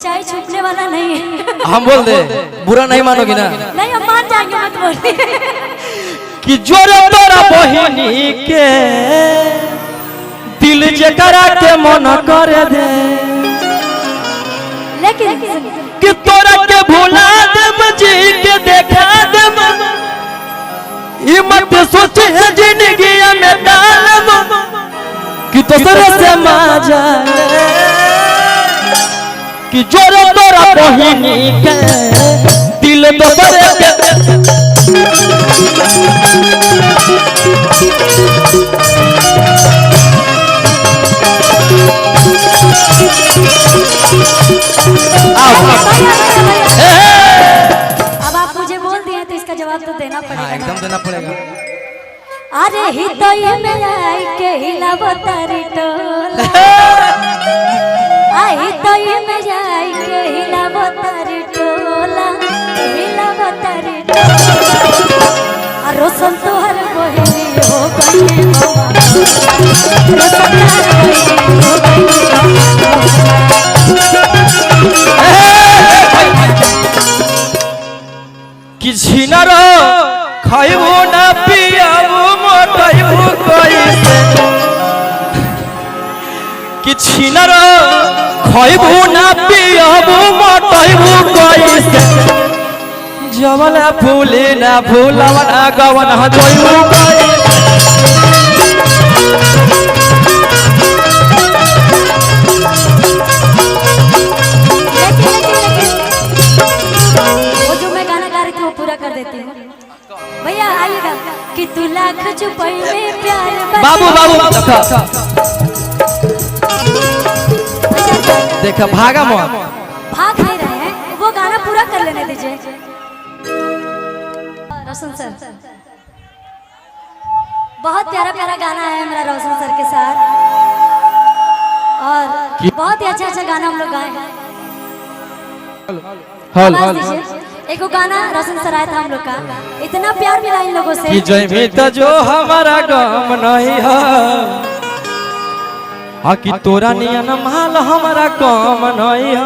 चाय छुपने वाला नहीं है। हम बोल दे, बुरा नहीं मानोगी ना? नहीं, हम मान जाएंगे, मत बोलिए। कि जोर तोरा बहिनी के दिल जकरा के मन कर दे, लेकिन कि तोरा के भुला देम जी के देखा देम, ई मत सोचे है जिंदगी में डालम कि दूसरे से मजा ले, कि जोर तोरा बहिनी के दिल दूसरे के अब आप मुझे बोल दिए तो इसका जवाब तो देना पड़ेगा। हाँ, एकदम देना पड़ेगा। अरे ही तो ये में आई के हिलावो तारी टोला, आई तो ये में आई के हिलावो तारी टोला, हिलावो तारी टोला। रोशन तोहर बहिनी हो गई बाबा, रोशन तोहर बहिनी हो गई। कि झिनर खाइबू ना पियाबू मोटाइबू कैसे, कि झिनर खाइबू ना पियाबू मोटाइबू कैसे, जवल फूले ना फूलवना गवन हजोइबू कैसे। कर देती हूँ भैया, आइएगा कि तू लाख छुपाई में प्यार बाबू देखा भागा मत, भाग नहीं रहे हैं, वो गाना पूरा कर लेने दीजिए। रोशन सर, बहुत प्यारा प्यारा गाना है मेरा रोशन सर के साथ, और बहुत ही अच्छा गाना हम लोग गाए हैं। एक गाना रोशन सर आया था हम लोग का, इतना प्यार मिला इन लोगों से कि जयमित जो हमारा गम नहीं है, हाँ कि तोरा नियन माल हमारा काम नहीं है,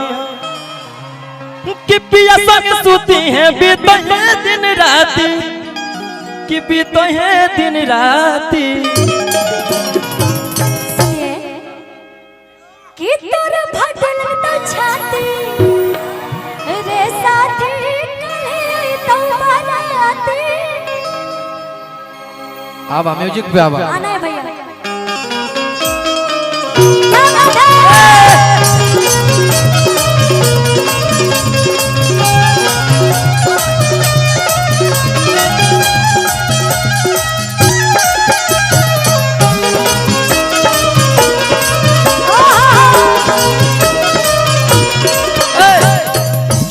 कि पिया संग सुती है बीतो है दिन राती, कि बीतो है दिन राती। सुनिए कि तोरा फटल तो छाती रे साथी, अब म्यूजिक पे आवा आना है भैया।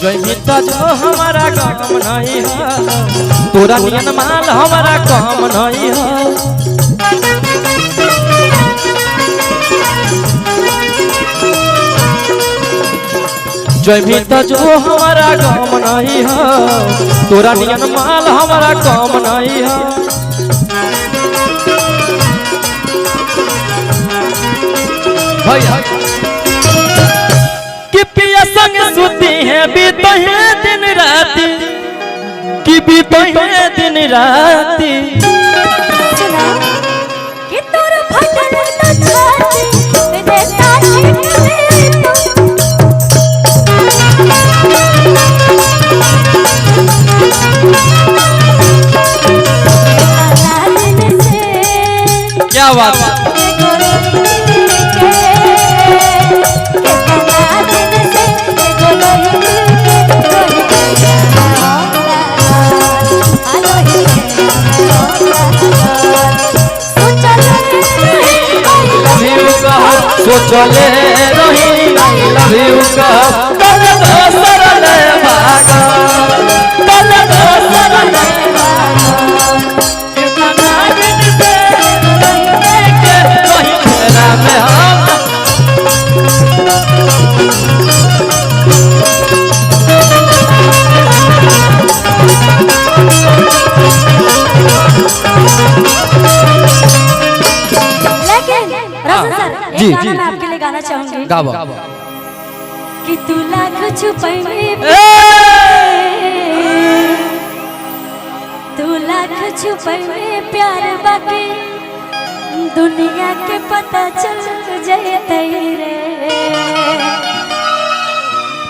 जयमित जो हमारा काम नहीं है, तोरा नियन माल हमारा काम नहीं है, जयमित जो हमारा काम नहीं है, तोरा नियन माल हमारा काम नहीं है। भैया कि पिया संग सुती है बीतो है दिन राती, कि बीतो है दिन राती। सुना कि तोर फटल तो छाती रे साथी, क्या बात है? सोचले रही लव यू का कल दोसर ले भागा, कल दोसर ले भागा, कितना दिन से रही के वही तेरा में हम। लेकिन रोशन सर, एक गाना मैं आपके लिए गाना चाहूंगी। गावा कि तू लाख छुपैले तू लाख छुपैले प्यार बाकी दुनिया के पता चल जयते रे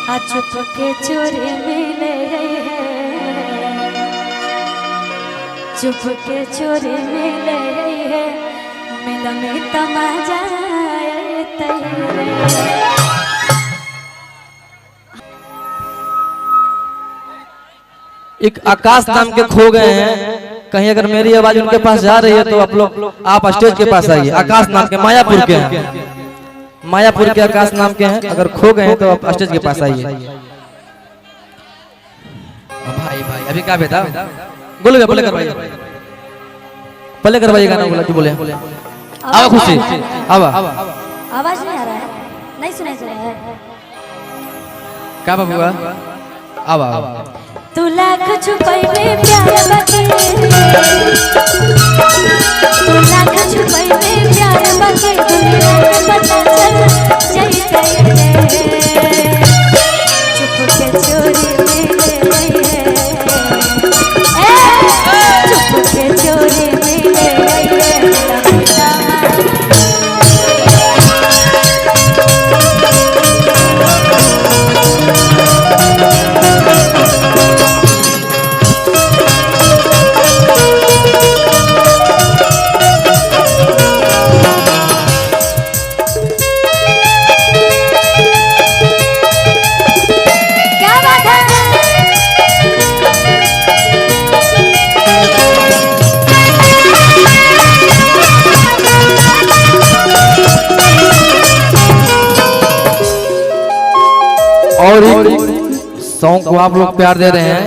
आ चुप के चोरी मिले चुप के चोरी मिले मिल में तमाजा रे। एक आकाश नाम के खो गए हैं, कहीं अगर मेरी आवाज उनके पास जा रही है तो आप लोग आप स्टेज के पास आइए। आकाश नाम के मायापुर के हैं, मायापुर के आकाश नाम के हैं, अगर खो गए हैं तो आप स्टेज के पास आइए। भाई भाई अभी क्या बेटा बोले बोले करवाइए, पहले करवाइए गाना बोला कि बोले आवा खुशी आवा आवाज नहीं आ रहा है, नहीं सुनाई दे रहा है क्या बाबूआ आवा तू लाख छुपैले प्यार बाकी तू लाख छुपैले प्यार बाकी दुनिया के पता चल जइते चुप के चोरी मिले चुप के चोरी मिले और सॉन्ग को आप लोग प्यार दे रहे हैं।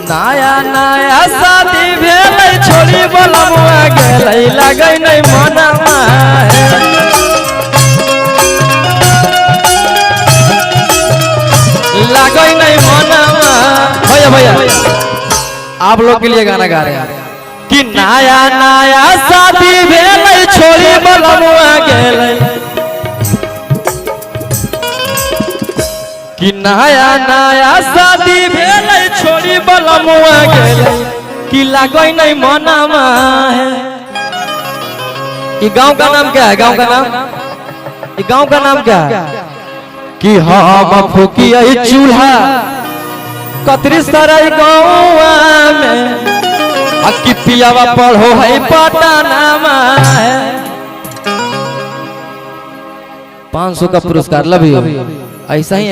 नया नया शादी भेलै छोड़ी बलमुआ गेलै लगै नहीं मनवा लगै नहीं मनवा। भैया भैया आप लोग के लिए गाना गा रहे हैं कि नया नया शादी भेलै छोड़ी बलमुआ गेलै कि नया नया शादी भेलै छोड़ी बलमुआ गेलै कि लागै नहीं मनवा है। ये गांव का नाम क्या है? गांव का नाम ये गांव का नाम क्या है? कि हम फूकिया चूल्हा कतरी सराय गाँव में आ कि पियावा पढ़ो है पटनामा है। 500 का पुरस्कार लव यू ऐसा ही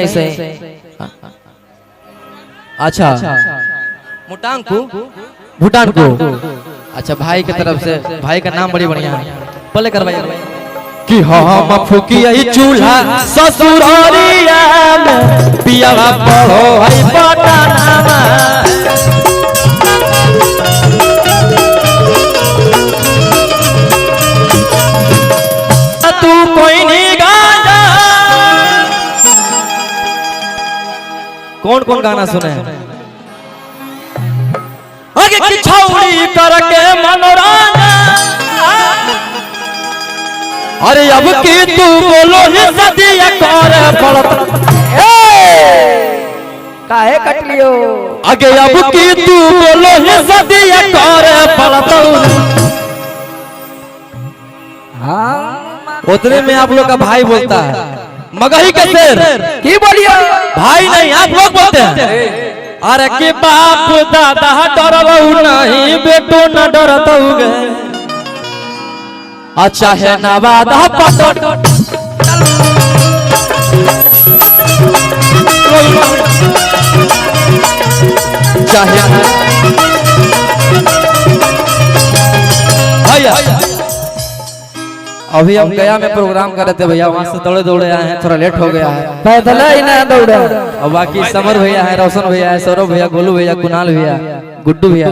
अच्छा भूटान को अच्छा भाई की तरफ से भाई का नाम बड़ी बढ़िया है पहले करवाइए कि हम फूकिया चूल्हा ससुरारिया में पियावा पढ़ो है पटनामा तू कोई नहीं गाना कौन कौन गाना सुने आगे की छौड़ी करके मनोरंजन अरे अब की तू बोलो ही सदिया करे पड़त काहे कटलियो आगे अब की तू बोलो ही सदिया करे पड़त हाँ उतने में आप लोग का भाई बोलता है मगही के शेर की बोलियो भाई नहीं आप लोग बोलते हैं अरे के बाप दादा डरबू नहीं बेटो न डरतौगे अच्छा है नवादा पटट चाहे भैया अभी हम गया में प्रोग्राम कर रहे थे भैया वहाँ से दौड़े दौड़े आए हैं थोड़ा लेट हो गया है पैदल ही ना दौड़ा और बाकी समर भैया है रोशन भैया है सौरभ भैया गोलू भैया कुणाल भैया गुड्डू भैया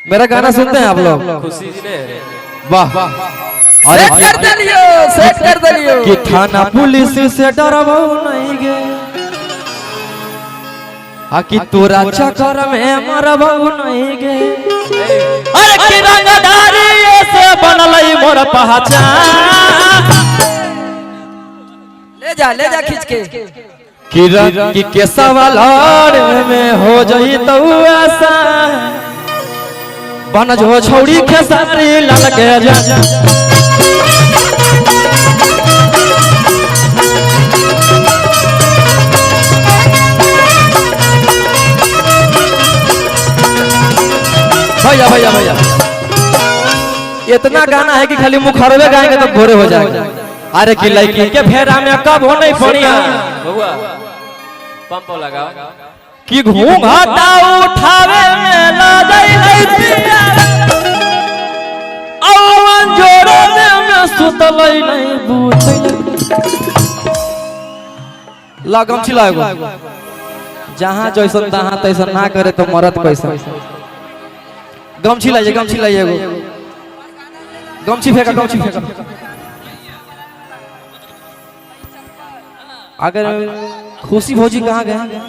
मेरा गाना सुनते हैं आप लोग वाह अरे सेट कर दियो कि थाना पुलिस से डरबो नहीं गे आ कि तोरा चक्कर में मरबो नहीं गे अरे कि रंगदारी से बनलई मोर पहचान ले जा खींच के कि केसवा लड़ में हो जई तो ऐसा बन जो छौड़ी खेसारी लाल के जा भैया भैया भैया इतना गाना है कि खाली मुखरवे गाएंगे तो भोरे हो जाएगा। अरे कि लड़की के फेरा में कब हो नहीं पड़िया बउआ पंप लगाओ कि घूंघटा उठावे में ला जाई लइतिया औ जोरे में सुतलई नहीं बूतई लगम छिलाएगो जहां जैसन तहां तैसन ना करे तो मरत कैसे गमछी लाइए एगो गमछी फेंका अगर खुशी भौजी कहाँ गए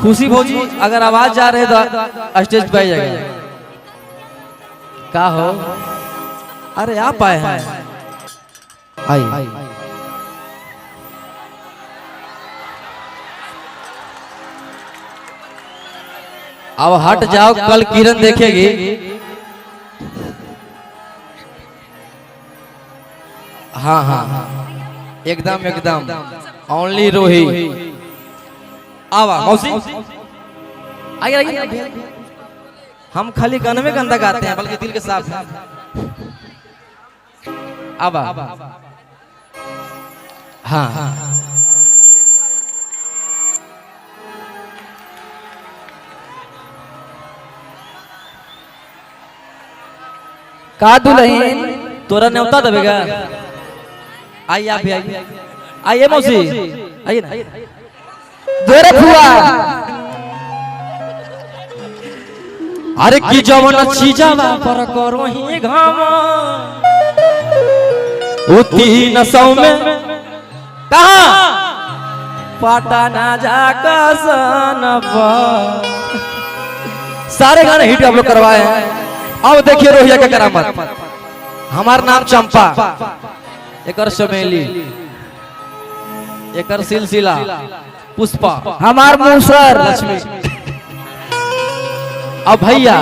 खुशी भौजी अगर आवाज जा रहे तो स्टेज पे जाएगा का हो अरे आप आए हैं आई अब हट जाओ कल किरण देखेगी हाँ हाँ एकदम एकदम ओनली रोही आवा मौसी आइए हम खाली गाने में गंदा गाते हैं बल्कि दिल के साफ है आवा हाँ का दुल्हन तोरा न्योता देगा आइए आप भी आइए मौसी आइए ना जोरे फुआ अरे की जवन चीजवा पर करो ही घाम वो 300 में कहा पटना जाकर सनपा सारे गाने हिट आप लोग करवाए हैं। अब देखिए रोहिया का करामत हमार नाम चंपा एकर चमेली एकर सिलसिला पुष्पा हमार मूसर लक्ष्मी अब भैया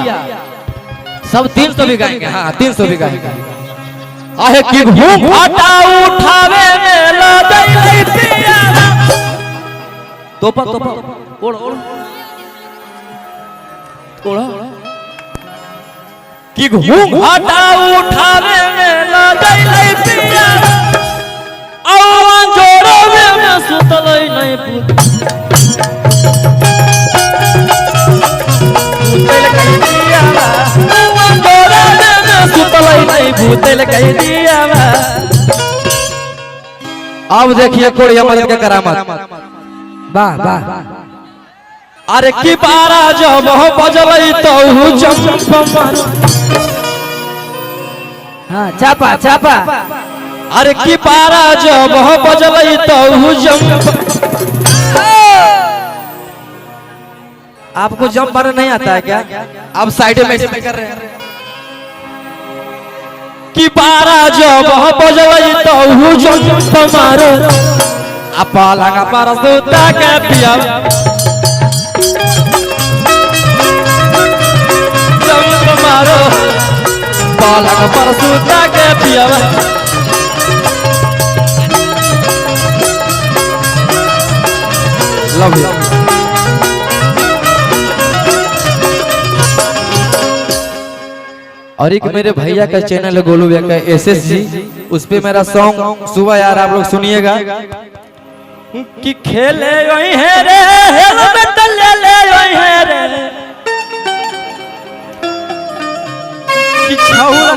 सब 300 भी गाएंगे हाँ 300 भी गाएंगे आहे कि घूंघटा उठावे में ला जाई पिया तोपा ओड़ ओड़ ओड़ा कि घूंघटा उठावे में ला जाई पिया औ जोड़वे में सुतलई नहीं भूतल कह दिया अब देखिए कोड़िया मदद का करामत वाह वाह अरे की पारा जब बजलई तो चंपा हाँ चापा चापा अरे की पारा जब बजलई तो आपको जंप मारना नहीं आता है क्या आप साइड में कर रहे हैं कि पारा जब बजलई तो जंप मारो अपा लगा पारा सुता के पिया जंप मारो पाला का पारा सुता के पिया लव यू और एक मेरे भैया का चैनल है गोलू भैया का SSG उस पे मेरा सॉन्ग सुबह यार आप लोग सुनिएगा कि खेले वही है रे हेलमेट ले ले वही है रे कि छौरा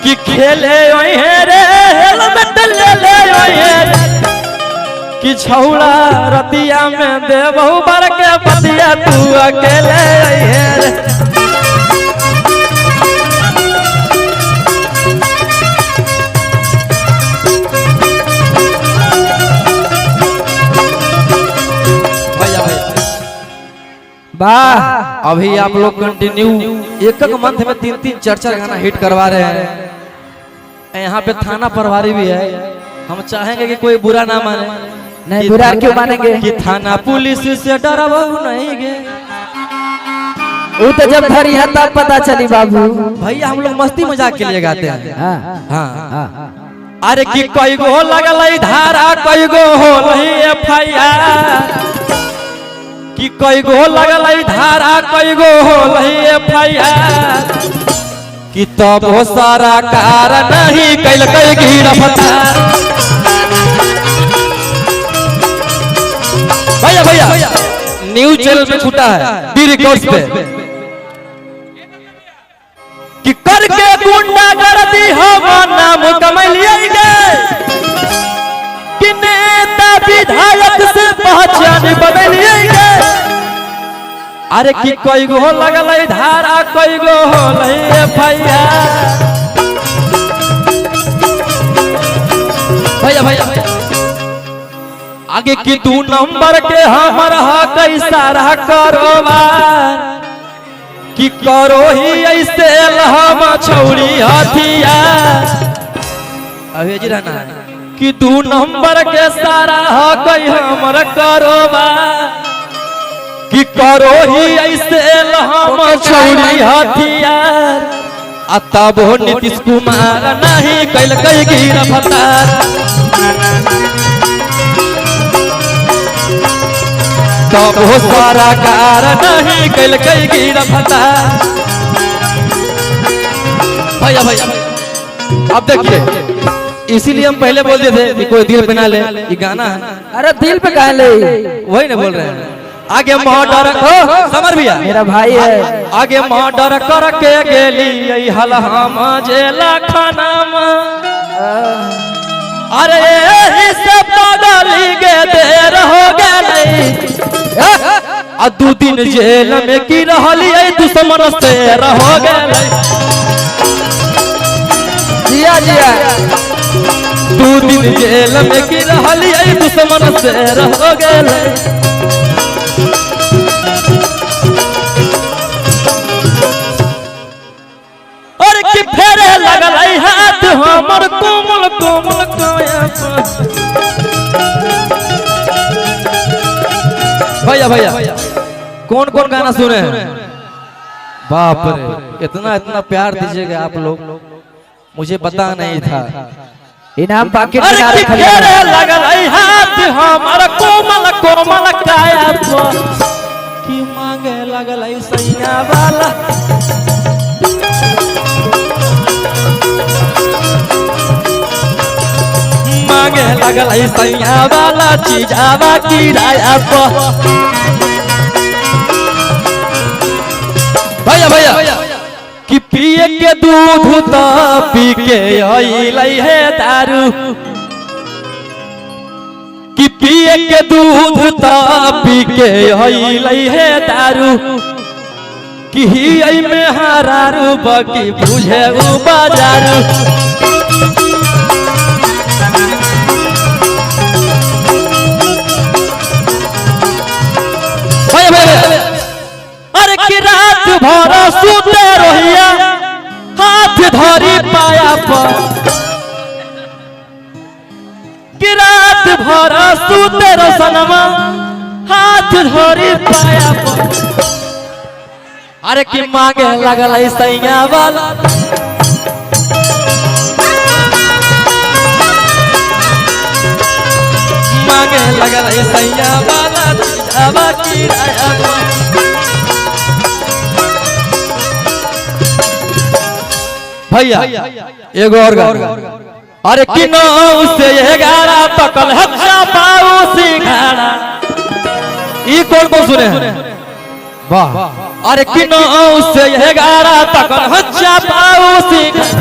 कि खेले वही है रे हेलमेट ले ले वही है रे कि छौड़ा रतिया में दे बहु बर के पतिया तू अकेले है रे वाह अभी आप लोग कंटिन्यू एक मंथ में 3-3 4-4 गाना हिट करवा रहे हैं। यहाँ पे थाना प्रभारी भी है, हम चाहेंगे कि कोई बुरा ना माने। नहीं बुरा क्यों मानेंगे? कि थाना पुलिस से डरबो नहीं गे। वो तो जब धरी है तब पता चली बाबू। भैया हम लोग मस्ती मजाक के लिए गाते हैं। हाँ हाँ अरे कि कई गो लगल धारा, कई गो हो नहीं एफआईआर, कि कई गो लगल धारा, कई गो हो नहीं एफआईआर, कि तब वो सारा कार नहीं कैल कई गिरफ्तार। भैया भैया न्यूज चैनल पे छूटा है डी रिकॉर्ड्स पे कि करके गुंडागर्दी हम नाम कमलिएंगे, कि नेता विधायक से पहचान बदलिएंगे। अरे कि कई गो लगल धारा, कई गो नहीं एफआईआर। भैया भैया आगे कि 2 नंबर के हमर हक सारा कारोबार, कि करो ही ऐसे हम छौरी हथियार। अभी रहना कि 2 नंबर के सारा हक हमर कारोबार, कि करो ही ऐसे हम छौरी हथियार। आ तब हो नीतीश कुमार नहीं कैल कई गिरफ्तार। तब हो सारा कार नहीं कैल कई गिरफ्तार। भैया भैया अब देखिए, इसीलिए हम पहले बोलते थे कि कोई दिल पे ना ले, ये गाना है। अरे दिल पे कह ले, वही ना बोल रहे हैं। आगे मर्डर समर भैया मेरा भाई है। आगे मर्डर करके गेली हल हम जेला खाना में। अरे से बदली गे देर हो गई, आ 2 दिन जेल में की रहली दुश्मन से रहो गए। जिया जिया 2 दिन जेल में की रहली दुश्मन से रहो गए। और कि फेरे लगल हाथ हमर कोमल कोमल काया पर। भैया भैया कौन कौन गाना सुने हैं? बाप रे इतना इतना प्यार दीजिएगा आप लोग, मुझे पता नहीं था। इनाम पाके लगल हाथ हमर कोमल कोमल काया पर, कि मांगे लगल सैया वाला। मांगे लगल सैया वाला चीजावा किराया पर। भैया भैया कि पिए के दूध तो पी के अइलै है दारू, कि पिए के दूध तो पी के अइलै है दारू, कि ही में हरारू बकी बुझे उ बाजारू। अरे कि रात भर सुते रहिया हाथ धरी पाया पर, कि रात भर सुते रसनमा हाथ धरी पाया पर। अरे कि मांगे लगल सैया वाला। मांगे लगल सैया वाला चीजावा किराया पर। भैया एगो और गाना। अरे कि 9 से 11 तकल हच्चा पाऊ सिंघाड़ा। ई कौन सुने हैं? वाह। अरे कि 9 से 11 तकल हच्चा पाऊ सिंघाड़ा,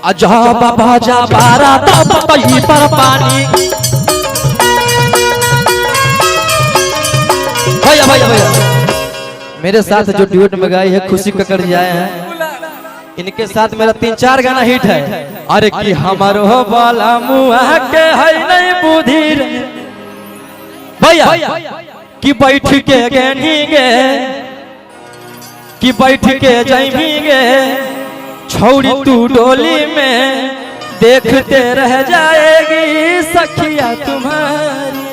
अजा बाबा जा 12 तब पही पर पानी। भैया भैया भैया मेरे साथ जो ड्यूट में गाई है खुशी कक्कड़ जी आए हैं, इनके साथ मेरा 3-4 गाना हिट है। अरे कि हमारो वाला मुआ के है नहीं बुद्धि रे। भैया कि बैठ के गनी गे कि बैठ के जाएंगे छौड़ी तू डोली में, देखते रह जाएगी सखिया तुम्हारी।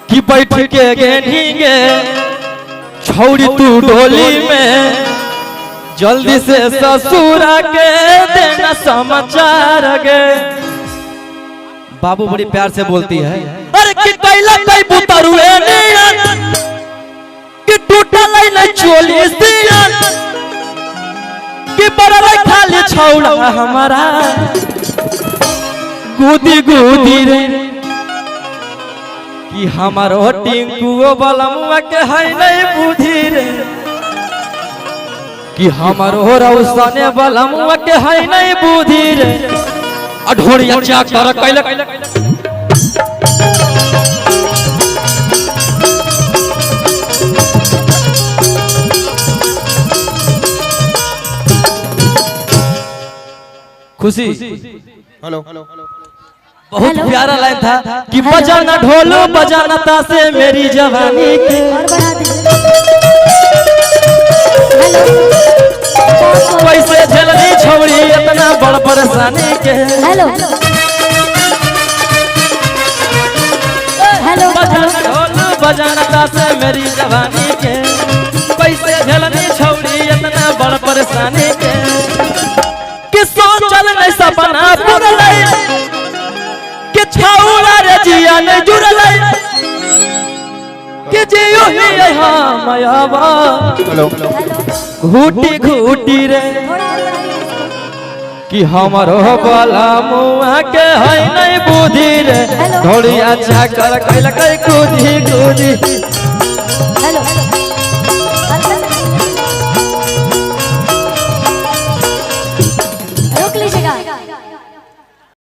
कि बैठ के गेंगे छौड़ी तू डोली में, जल्दी से ससुरा के देना समाचार गे। बाबू बड़ी प्यार से बोलती है, अरे कि कैला कई बुतरुए नियन, कि टूटल न चोली सियन, कि बड़ल खाली छौड़ा हमारा गुदी गुदी रे। कि हमारो टिंकुओ बलमुआ के है नहीं बुद्धि रे, कि हमारो रौसने बलमुआ के है नहीं बुद्धि रे। अढोरिया चा कर कैला खुशी। हेलो बहुत प्यारा लाइन था कि बजाना ढोलो बजाना तासे मेरी जवानी के। और बढ़ा दे। कैसे झेलनी छौड़ी इतना बड़ परेशानी के। हेलो हेलो बजाना ढोलो बजाना तासे मेरी जवानी के, कैसे झेलनी छौड़ी इतना बड़ परेशानी के। कि सोचल नहीं सपना पुरलै, कि छौड़ा रे जिया ने जुड़लै, कि जियो ही हम आवा हेलो घूटी घूटी रे। कि हमारो बाला मुआ के है नहीं बुद्धि रे, ढोलिया चाकर कैल कई कूदी कूदी। हेलो रोक लीजिएगा।